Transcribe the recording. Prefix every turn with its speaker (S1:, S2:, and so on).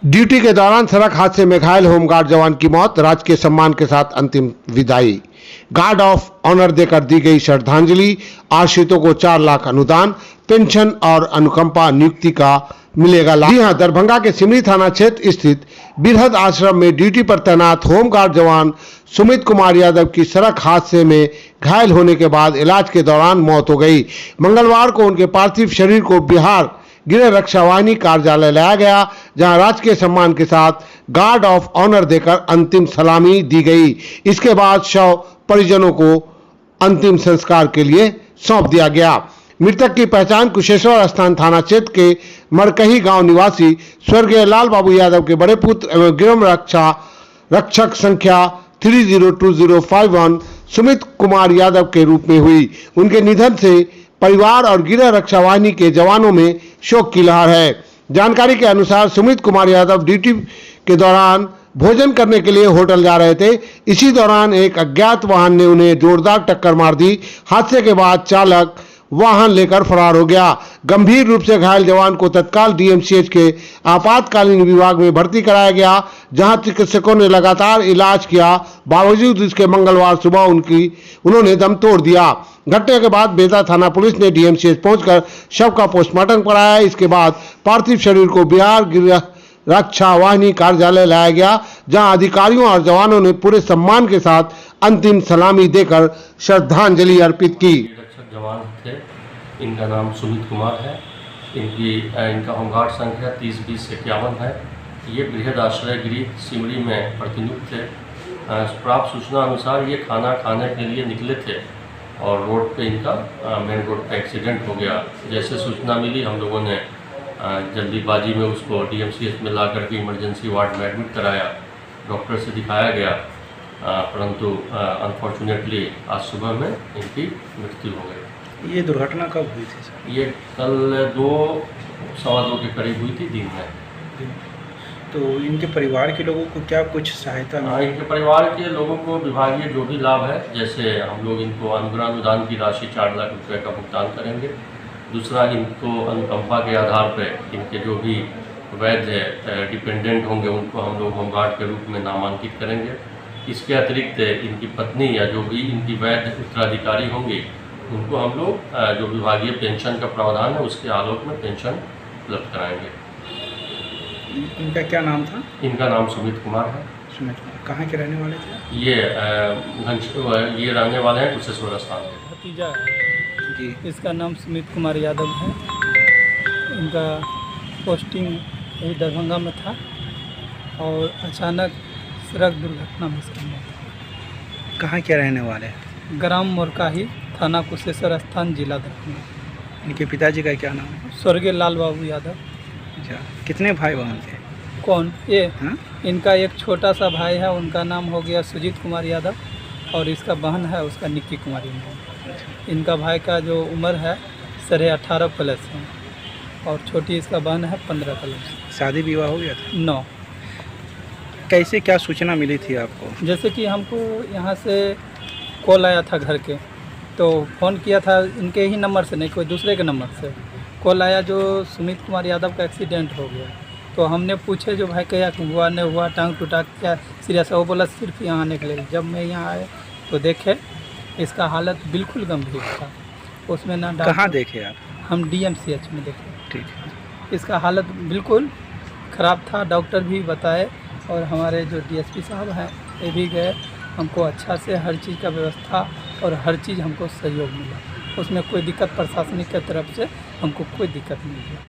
S1: Duty के दौरान सड़क हादसे में घायल होमगार्ड जवान की मौत, राजकीय सम्मान के साथ अंतिम विदाई। गार्ड ऑफ ऑनर देकर दी गई श्रद्धांजलि। आश्रितों को 4 लाख अनुदान, पेंशन और अनुकंपा नियुक्ति का मिलेगा लाभ। जी हां, दरभंगा के सिमरी थाना क्षेत्र स्थित बिरहद आश्रम में ड्यूटी पर तैनात होमगार्ड जवान सुमित कुमार यादव की सड़क हादसे में घायल होने के बाद इलाज के दौरान मौत हो गई। मंगलवार को उनके पार्थिव शरीर को बिहार गृह रक्षा वाहिनी कार्यालय लाया गया, जहां राजकीय सम्मान के साथ गार्ड ऑफ ऑनर देकर अंतिम सलामी दी गई। इसके बाद शव परिजनों को अंतिम संस्कार के लिए सौंप दिया गया। मृतक की पहचान कुशेश्वर स्थान थाना क्षेत्र के मरकही गांव निवासी स्वर्गीय लाल बाबू यादव के बड़े पुत्र एवं गृह रक्षक संख्या 302051 सुमित कुमार यादव के रूप में हुई। उनके निधन से परिवार और गृह रक्षा वाहिनी के जवानों में शोक की लहर है। जानकारी के अनुसार सुमित कुमार यादव ड्यूटी के दौरान भोजन करने के लिए होटल जा रहे थे। इसी दौरान एक अज्ञात वाहन ने उन्हें जोरदार टक्कर मार दी। हादसे के बाद चालक वाहन लेकर फरार हो गया। गंभीर रूप से घायल जवान को तत्काल डीएमसीएच के आपातकालीन विभाग में भर्ती कराया गया, जहां चिकित्सकों ने लगातार इलाज किया। बावजूद इसके मंगलवार सुबह उन्होंने दम तोड़ दिया। घटना के बाद बेदा थाना पुलिस ने डीएमसीएच पहुंचकर शव का पोस्टमार्टम कराया। इसके बाद पार्थिव शरीर को बिहार गृह रक्षा वाहिनी कार्यालय लाया गया, जहां अधिकारियों और जवानों ने पूरे सम्मान के साथ अंतिम सलामी देकर श्रद्धांजलि अर्पित की।
S2: जवान थे, इनका नाम सुमित कुमार है। इनका होमगार्ड संख्या 302051 है। ये बृहद आश्रय गृह सिमरी में प्रतिनियुक्त थे। प्राप्त सूचना अनुसार ये खाना खाने के लिए निकले थे और रोड पे इनका मेन रोड पे एक्सीडेंट हो गया। जैसे सूचना मिली, हम लोगों ने जल्दीबाजी में उसको डीएमसीएच में ला करके इमरजेंसी वार्ड में एडमिट कराया। डॉक्टर से दिखाया गया, परंतु अनफॉर्चुनेटली आज सुबह में इनकी मृत्यु हो गई।
S3: ये दुर्घटना कब हुई थी सर?
S2: ये कल 2-2:15 के करीब हुई थी, दिन में।
S3: तो इनके परिवार के लोगों को क्या कुछ सहायता मिली?
S2: इनके परिवार के लोगों को विभागीय जो भी लाभ है, जैसे हम लोग इनको अनुदान की राशि 4 लाख रुपये का भुगतान करेंगे। दूसरा, इनको अनुकंपा के आधार पर इनके जो भी वैध डिपेंडेंट होंगे उनको हम लोग होमगार्ड के रूप में नामांकित करेंगे। इसके अतिरिक्त इनकी पत्नी या जो भी इनकी वैध उत्तराधिकारी होंगे उनको हम लोग जो विभागीय पेंशन का प्रावधान है उसके आलोक में पेंशन उपलब्ध कराएंगे।
S3: इनका क्या नाम था?
S2: इनका नाम सुमित कुमार है।
S3: सुमित कुमार कहाँ के रहने वाले थे?
S2: ये रहने वाले हैं कुशेश्वर स्थान के।
S4: भतीजा है
S3: जी।
S4: इसका नाम सुमित कुमार यादव है। इनका पोस्टिंग यही दरभंगा में था और अचानक सड़क दुर्घटना में इसका मौत।
S3: कहाँ के रहने वाले हैं?
S4: ग्राम मोरकाही, थाना कुशेश्वर स्थान, जिला दरभंगा।
S3: इनके पिताजी का क्या नाम है?
S4: स्वर्गीय लाल बाबू यादव।
S3: अच्छा, कितने भाई बहन थे?
S4: कौन? ये
S3: हाँ?
S4: इनका एक छोटा सा भाई है, उनका नाम हो गया सुजीत कुमार यादव, और इसका बहन है उसका निक्की कुमारी यादव। इनका भाई का जो उम्र है 18.5+ है और छोटी इसका बहन है 15+।
S3: शादी विवाह हो गया था?
S4: 9।
S3: कैसे क्या सूचना मिली थी आपको?
S4: जैसे कि हमको यहाँ से कॉल आया था घर के, तो फ़ोन किया था इनके ही नंबर से, नहीं कोई दूसरे के नंबर से कॉल आया जो सुमित कुमार यादव का एक्सीडेंट हो गया। तो हमने पूछे जो भाई क्या हुआ नहीं हुआ, टांग टूटा, क्या सीरियस है? वो बोला सिर्फ यहाँ आने के लिए। जब मैं यहाँ आए तो देखे इसका हालत बिल्कुल गंभीर था। उसमें ना
S3: कहाँ देखे आप?
S4: हम डीएमसीएच में देखे।
S3: ठीक है।
S4: इसका हालत बिल्कुल ख़राब था, डॉक्टर भी बताए और हमारे जो डीएसपी साहब हैं ये भी गए। हमको अच्छा से हर चीज़ का व्यवस्था और हर चीज़ हमको सहयोग मिला। उसमें कोई दिक्कत प्रशासनिक की तरफ से हमको कोई दिक्कत नहीं हुई।